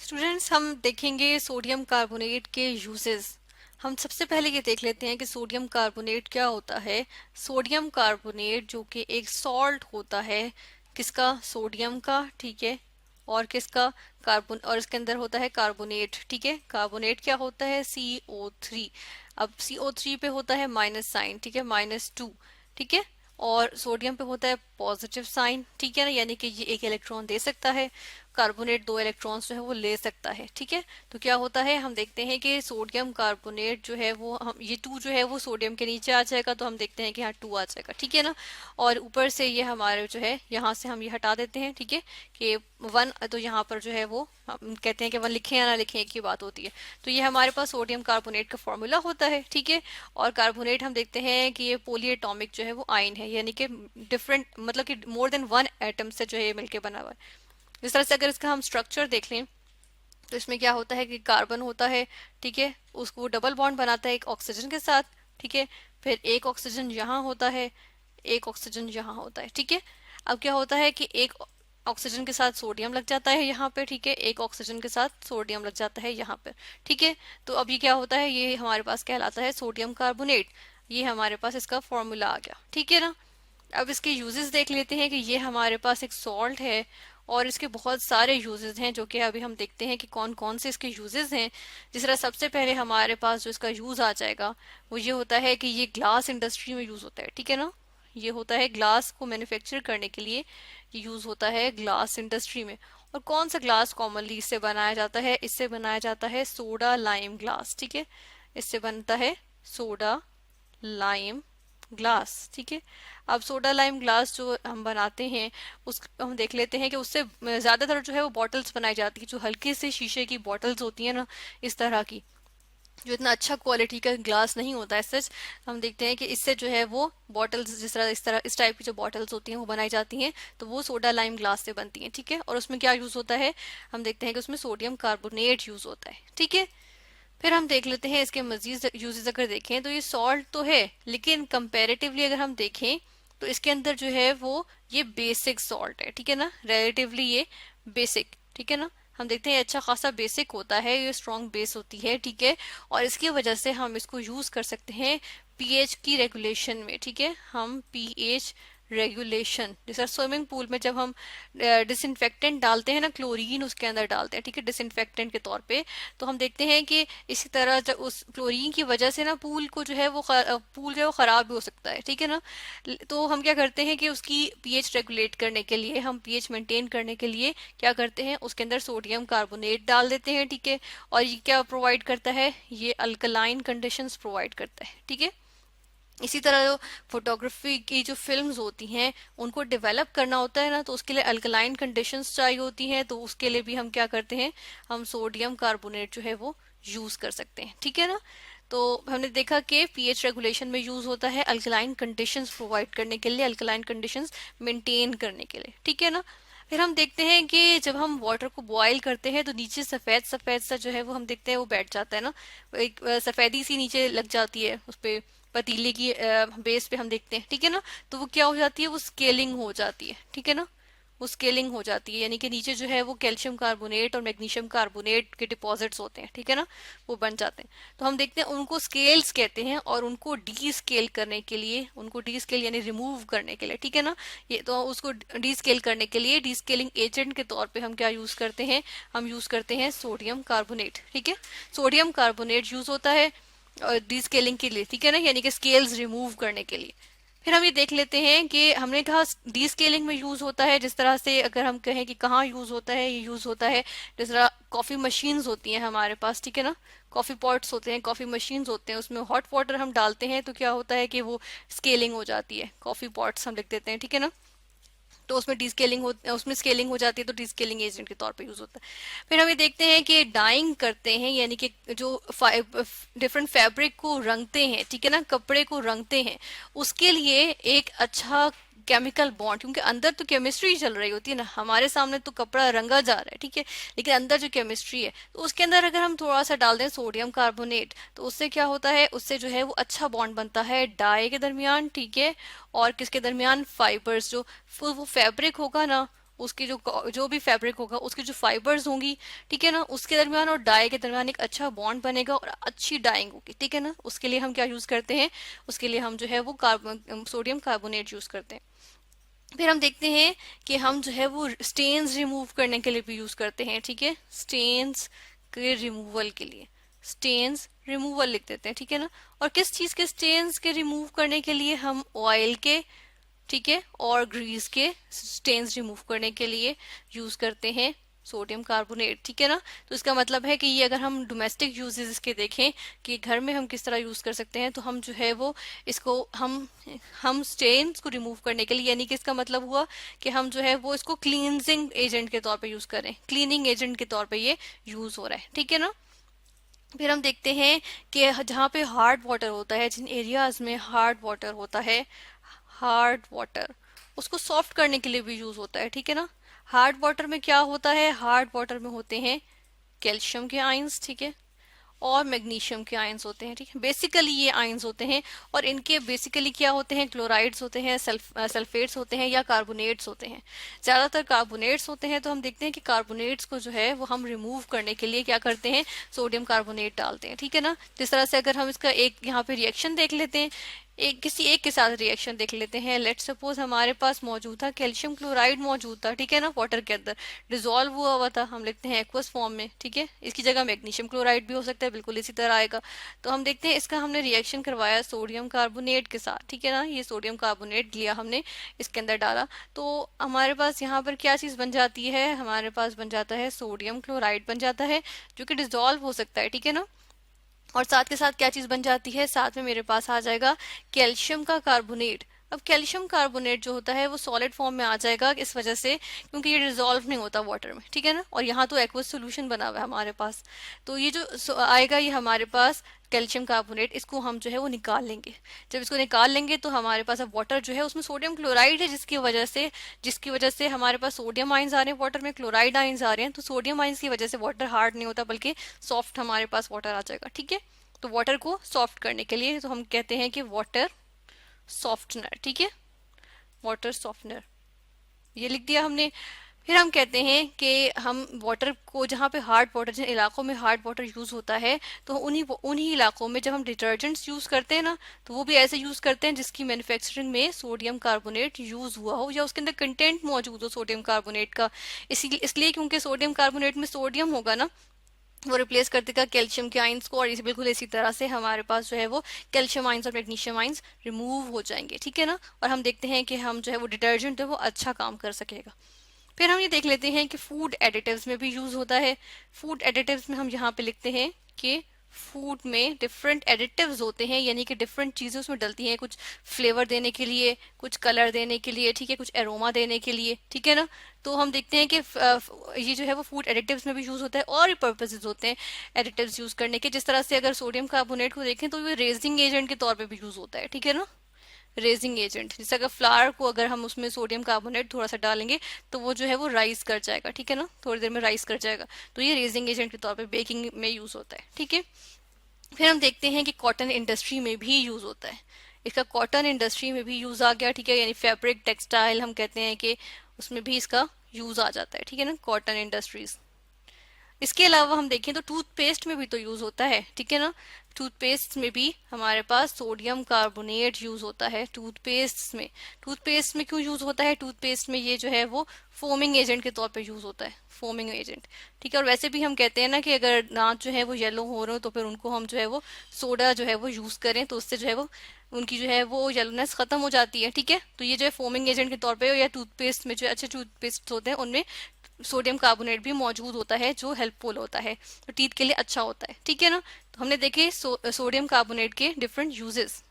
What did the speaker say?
Students, हम देखेंगे sodium carbonate के यूजेस। हम सबसे पहले ये देख लेते हैं कि सोडियम कार्बोनेट क्या होता है। सोडियम कार्बोनेट जो कि एक सॉल्ट होता है, किसका? सोडियम का, ठीक है। और किसका? कार्बन। और इसके अंदर होता है कार्बोनेट, ठीक है। कार्बोनेट क्या होता है? CO3। अब CO3 पे होता है माइनस साइन, ठीक है, -2, ठीक है। और सोडियम पे होता है पॉजिटिव साइन, ठीक है ना, यानी कि ये एक इलेक्ट्रॉन दे सकता है। कार्बोनेट दो इलेक्ट्रॉन्स जो है वो ले सकता है, ठीक है। तो क्या होता है, हम देखते हैं कि सोडियम कार्बोनेट जो है वो, हम ये 2 जो है वो सोडियम के नीचे आ जाएगा, तो हम देखते हैं कि यहाँ 2 आ जाएगा, ठीक है ना। और ऊपर से ये हमारे जो है यहाँ से हम ये हटा देते हैं, ठीक है, कि 1, तो यहाँ पर जो है वो हम कहते हैं कि 1 लिखें या ना लिखें एक ही बात होती है। तो ये हमारे पास सोडियम कार्बोनेट का फॉर्मूला होता है, ठीक है। और कार्बोनेट हम देखते हैं कि ये पॉलीएटॉमिक जो है वो आयन है, यानी कि डिफरेंट, मतलब कि मोर देन 1 एटम से जो है ये मिलके बना हुआ है। जिस तरह से अगर इसका हम स्ट्रक्चर देख लें, तो इसमें क्या होता है कि कार्बन होता है, ठीक है, उसको डबल बॉन्ड बनाता है एक ऑक्सीजन के साथ, ठीक है। फिर एक ऑक्सीजन यहाँ होता है, एक ऑक्सीजन यहाँ होता है, ठीक है। अब क्या होता है कि एक ऑक्सीजन के साथ सोडियम लग जाता है यहाँ पे, ठीक है, एक ऑक्सीजन के साथ सोडियम लग जाता है यहाँ पे, ठीक है। तो अब ये क्या होता है, ये हमारे पास कहलाता है सोडियम कार्बोनेट। ये हमारे पास इसका फॉर्मूला आ गया, ठीक है ना। अब इसके यूजेस देख लेते हैं कि ये हमारे पास एक सॉल्ट है और इसके बहुत सारे यूजेस हैं, जो कि अभी हम देखते हैं कि कौन कौन से इसके यूजेस हैं। जिस तरह सबसे पहले हमारे पास जो इसका यूज आ जाएगा वो ये होता है कि ये ग्लास इंडस्ट्री में यूज होता है, ठीक है ना। ये होता है ग्लास को मैन्युफैक्चर करने के लिए, ये यूज होता है ग्लास इंडस्ट्री में। और कौन सा ग्लास कॉमनली इससे बनाया जाता है? इससे बनाया जाता है सोडा लाइम ग्लास, ठीक है। इससे बनता है सोडा लाइम ग्लास, ठीक है। अब सोडा लाइम ग्लास जो हम बनाते हैं, उस हम देख लेते हैं कि उससे ज्यादातर जो है वो बॉटल्स बनाई जाती है, जो हल्के से शीशे की बॉटल्स होती है ना, इस तरह की, जो इतना अच्छा क्वालिटी का ग्लास नहीं होता है सच। हम देखते हैं कि इससे जो है वो बॉटल्स, जिस तरह इस टाइप की जो बॉटल्स होती हैं वो बनाई जाती हैं, तो वो सोडा लाइम ग्लास से बनती हैं, ठीक है। और उसमें क्या यूज होता है? हम देखते हैं कि उसमें सोडियम कार्बोनेट यूज होता है, ठीक है। फिर हम देख लेते हैं इसके मजीद यूजेस। अगर देखें तो ये सॉल्ट तो है, लेकिन कंपैरेटिवली अगर हम देखें तो इसके अंदर जो है वो ये बेसिक सॉल्ट है, ठीक है ना। रिलेटिवली ये बेसिक, ठीक है ना। हम देखते हैं अच्छा खासा बेसिक होता है, ये स्ट्रॉन्ग बेस होती है, ठीक है। और इसकी वजह से हम इसको यूज कर सकते हैं पीएच की रेगुलेशन में, ठीक है। हम पीएच रेगुलेशन, जैसे स्विमिंग पूल में जब हम डिसइंफेक्टेंट डालते हैं ना, क्लोरीन उसके अंदर डालते हैं, ठीक है, डिसइंफेक्टेंट के तौर पे, तो हम देखते हैं कि इसी तरह जब उस क्लोरीन की वजह से ना पूल को जो है वो पूल जो है वो खराब भी हो सकता है, ठीक है ना। तो हम क्या करते हैं कि उसकी पीएच रेगुलेट करने के लिए, हम पीएच मेंटेन करने के लिए क्या करते हैं, उसके अंदर सोडियम कार्बोनेट डाल देते हैं, ठीक है। और ये क्या प्रोवाइड करता है? ये अल्कलाइन कंडीशंस प्रोवाइड करता है, ठीक है। इसी तरह जो फोटोग्राफी की जो फिल्म्स होती हैं उनको डेवलप करना होता है ना, तो उसके लिए अल्कलाइन कंडीशंस चाहिए होती हैं, तो उसके लिए भी हम क्या करते हैं, हम सोडियम कार्बोनेट जो है वो यूज कर सकते हैं, ठीक है ना। तो हमने देखा कि पीएच रेगुलेशन में यूज होता है अल्कलाइन कंडीशंस प्रोवाइड करने के लिए, अल्कलाइन कंडीशंस मेंटेन करने के लिए, ठीक है ना। फिर हम देखते हैं कि जब हम वाटर को बॉईल करते हैं तो नीचे सफेद सफेद सा जो है वो हम देखते हैं वो बैठ जाता है ना, एक सफेदी सी नीचे लग जाती है उस पे, पतीले की बेस पे हम देखते हैं, ठीक है ना। तो वो क्या हो जाती है, वो स्केलिंग हो जाती है, ठीक है ना। वो स्केलिंग हो जाती है, यानी कि नीचे जो है वो कैल्शियम कार्बोनेट और मैग्नीशियम कार्बोनेट के डिपॉजिट्स होते हैं, ठीक है ना, वो बन जाते हैं। तो हम देखते हैं उनको स्केल्स कहते हैं, और उनको डी स्केल करने के लिए, उनको डी स्केल यानी रिमूव करने के लिए, ठीक है ना, ये तो उसको डी स्केल करने के लिए डी स्केलिंग एजेंट के तौर पे हम क्या यूज करते हैं, हम यूज करते हैं सोडियम कार्बोनेट, ठीक है। सोडियम कार्बोनेट यूज होता है डी स्केलिंग के लिए, ठीक है ना, यानी कि स्केल्स रिमूव करने के लिए। फिर हम ये देख लेते हैं कि हमने कहा डी स्केलिंग में यूज होता है, जिस तरह से अगर हम कहें कि कहाँ यूज होता है, ये यूज होता है जिस तरह कॉफी मशीन्स होती हैं हमारे पास, ठीक है ना। कॉफी पॉट्स होते हैं, कॉफी मशीन्स होते हैं, उसमें हॉट वाटर हम डालते हैं तो क्या होता है कि वो स्केलिंग हो जाती है, कॉफी पॉट्स हम लिख देते हैं, ठीक है ना। तो उसमें डीस्केलिंग हो, उसमें स्केलिंग हो जाती है, तो डीस्केलिंग एजेंट के तौर पे यूज होता है। फिर हम ये देखते हैं कि डाइंग करते हैं, यानी कि जो डिफरेंट फैब्रिक को रंगते हैं, ठीक है ना, कपड़े को रंगते हैं, उसके लिए एक अच्छा केमिकल बॉन्ड, क्योंकि अंदर तो केमिस्ट्री चल रही होती है ना, हमारे सामने तो कपड़ा रंगा जा रहा है, ठीक है, लेकिन अंदर जो केमिस्ट्री है, तो उसके अंदर अगर हम थोड़ा सा डाल दें सोडियम कार्बोनेट, तो उससे क्या होता है, उससे जो है वो अच्छा बॉन्ड बनता है डाई के दरमियान, ठीक है। और किसके दरमियान? फाइबर्स, जो वो फैब्रिक होगा ना, उसकी जो भी फैब्रिक होगा उसकी जो फाइबर्स होंगी, ठीक है ना, उसके दरमियान और डाई के दरमियान एक अच्छा बॉन्ड बनेगा और अच्छी डाइंग होगी, ठीक है ना। उसके लिए हम क्या यूज करते हैं, उसके लिए हम जो है वो कार्बन सोडियम कार्बोनेट यूज करते हैं। फिर हम देखते हैं कि हम जो है वो स्टेन्स रिमूव करने के लिए भी यूज करते हैं, ठीक है, स्टेन्स के रिमूवल के लिए, स्टेन्स रिमूवल लिख देते हैं, ठीक है ना। और किस चीज के स्टेन्स के रिमूव करने के लिए, हम ऑयल के, ठीक है, और ग्रीस के स्टेन्स रिमूव करने के लिए यूज करते हैं सोडियम कार्बोनेट, ठीक है ना। तो इसका मतलब है कि ये अगर हम डोमेस्टिक यूजेस इसके देखें कि घर में हम किस तरह यूज कर सकते हैं, तो हम जो है वो इसको हम स्टेन्स को रिमूव करने के लिए, यानी कि इसका मतलब हुआ कि हम जो है वो इसको क्लींजिंग एजेंट के तौर पे यूज करें, क्लीनिंग एजेंट के तौर पे ये यूज हो रहा है, ठीक है ना। फिर हम देखते हैं कि जहाँ पे हार्ड वाटर होता है, जिन एरियाज में हार्ड वाटर होता है, हार्ड वाटर उसको सॉफ्ट करने के लिए भी यूज होता है, ठीक है ना। हार्ड वाटर में क्या होता है, हार्ड वाटर में होते हैं कैल्शियम के आयंस, ठीक है, और मैग्नीशियम के आयंस होते हैं, ठीक है, बेसिकली ये आयंस होते हैं। और इनके बेसिकली क्या होते हैं, क्लोराइड्स होते हैं, सल्फेट्स होते हैं या कार्बोनेट्स होते हैं। ज्यादातर कार्बोनेट्स होते हैं। तो हम देखते हैं कि कार्बोनेट्स को जो है वो हम रिमूव करने के लिए क्या करते हैं, सोडियम कार्बोनेट डालते हैं, ठीक है ना। जिस तरह से अगर हम इसका एक यहाँ पे रिएक्शन देख लेते हैं, किसी एक के साथ रिएक्शन देख लेते हैं। लेट्स सपोज हमारे पास मौजूद था कैल्शियम क्लोराइड मौजूद था, ठीक है ना, वाटर के अंदर डिजोल्व हुआ था, हम लिखते हैं एक्वस फॉर्म में, ठीक है। इसकी जगह मैग्नीशियम क्लोराइड भी हो सकता है, बिल्कुल इसी तरह आएगा। तो हम देखते हैं इसका हमने रिएक्शन करवाया सोडियम कार्बोनेट के साथ, ठीक है ना, ये सोडियम कार्बोनेट लिया हमने, इसके अंदर डाला, तो हमारे पास यहाँ पर क्या चीज बन जाती है, हमारे पास बन जाता है सोडियम क्लोराइड बन जाता है, जो कि डिजोल्व हो सकता है, ठीक है ना। और साथ के साथ क्या चीज बन जाती है, साथ में मेरे पास आ जाएगा कैल्शियम का कार्बोनेट। अब कैल्शियम कार्बोनेट जो होता है वो सॉलिड फॉर्म में आ जाएगा, इस वजह से क्योंकि ये डिजोल्व नहीं होता वाटर में, ठीक है ना। और यहाँ तो एक्वस सोल्यूशन बना हुआ है हमारे पास, तो ये जो आएगा ये हमारे पास कैल्शियम कार्बोनेट, इसको हम जो है वो निकाल लेंगे। जब इसको निकाल लेंगे तो हमारे पास अब वाटर जो है उसमें सोडियम क्लोराइड है, जिसकी वजह से हमारे पास सोडियम आइंस आ रहे हैं, वाटर में क्लोराइड आइंस आ रहे हैं, तो सोडियम आइंस की वजह से वाटर हार्ड नहीं होता बल्कि सॉफ्ट हमारे पास वाटर आ जाएगा, ठीक है। तो वाटर को सॉफ्ट करने के लिए तो हम कहते हैं कि वाटर सॉफ्टनर, ठीक है, वाटर सॉफ्टनर, ये लिख दिया हमने। फिर हम कहते हैं कि हम वाटर को, जहाँ पे हार्ड वाटर, जिन इलाकों में हार्ड वाटर यूज होता है, तो उन्हीं इलाकों में जब हम डिटर्जेंट्स यूज करते हैं ना, तो वो भी ऐसे यूज करते हैं जिसकी मैन्युफैक्चरिंग में सोडियम कार्बोनेट यूज हुआ हो या उसके अंदर कंटेंट मौजूद हो सोडियम कार्बोनेट का। इसलिए क्योंकि सोडियम कार्बोनेट में सोडियम होगा ना, वो रिप्लेस कर देगा कैल्शियम के आयंस को, और इसी बिल्कुल इसी तरह से हमारे पास जो है वो कैल्शियम आयंस और मैग्नीशियम आयंस रिमूव हो जाएंगे, ठीक है ना। और हम देखते हैं कि हम जो है वो डिटर्जेंट है वो अच्छा काम कर सकेगा। फिर हम ये देख लेते हैं कि फूड एडिटिव्स में भी यूज होता है। फूड एडिटिव्स में हम यहाँ पे लिखते हैं कि फूड में डिफरेंट एडिटिव्स होते हैं, यानी कि डिफरेंट चीजें उसमें डलती हैं, कुछ फ्लेवर देने के लिए, कुछ कलर देने के लिए, ठीक है, कुछ एरोमा देने के लिए, ठीक है ना। तो हम देखते हैं कि ये जो है वो फूड एडिटिव्स में भी यूज होता है, और भी पर्पसेस होते हैं एडिटिव्स यूज करने के। जिस तरह से अगर सोडियम कार्बोनेट को देखें तो ये रेजिंग एजेंट के तौर पर भी यूज होता है, ठीक है ना, रेजिंग एजेंट। जैसे अगर फ्लावर को अगर हम उसमें सोडियम कार्बोनेट थोड़ा सा डालेंगे तो वो जो है वो राइस कर जाएगा, ठीक है ना, थोड़ी देर में राइस कर जाएगा, तो ये रेजिंग एजेंट के तौर पे बेकिंग में यूज होता है, ठीक है। फिर हम देखते हैं कि कॉटन इंडस्ट्री में भी यूज होता है, इसका कॉटन इंडस्ट्री में भी यूज आ गया, ठीक है, यानी फैब्रिक टेक्सटाइल हम कहते हैं कि उसमें भी इसका यूज आ जाता है, ठीक है ना, कॉटन इंडस्ट्रीज। इसके अलावा हम देखें तो टूथपेस्ट में भी तो यूज होता है, ठीक है ना, टूथपेस्ट में भी हमारे पास सोडियम कार्बोनेट यूज होता है। टूथपेस्ट में क्यों यूज होता है, टूथपेस्ट में ये जो है वो फोमिंग एजेंट के तौर पे यूज होता है, फोमिंग एजेंट, ठीक है। और वैसे भी हम कहते हैं ना कि अगर दांत जो है वो येलो हो रहे हो तो फिर उनको हम जो है वो सोडा जो है वो यूज करें, तो उससे जो है वो उनकी जो है वो येलोनेस खत्म हो जाती है, ठीक है। तो ये जो है फोमिंग एजेंट के तौर पे, या टूथपेस्ट में जो अच्छे टूथपेस्ट होते हैं उनमें सोडियम कार्बोनेट भी मौजूद होता है, जो हेल्पफुल होता है, तो टीथ के लिए अच्छा होता है, ठीक है ना। तो हमने देखे सोडियम कार्बोनेट के डिफरेंट यूजेस।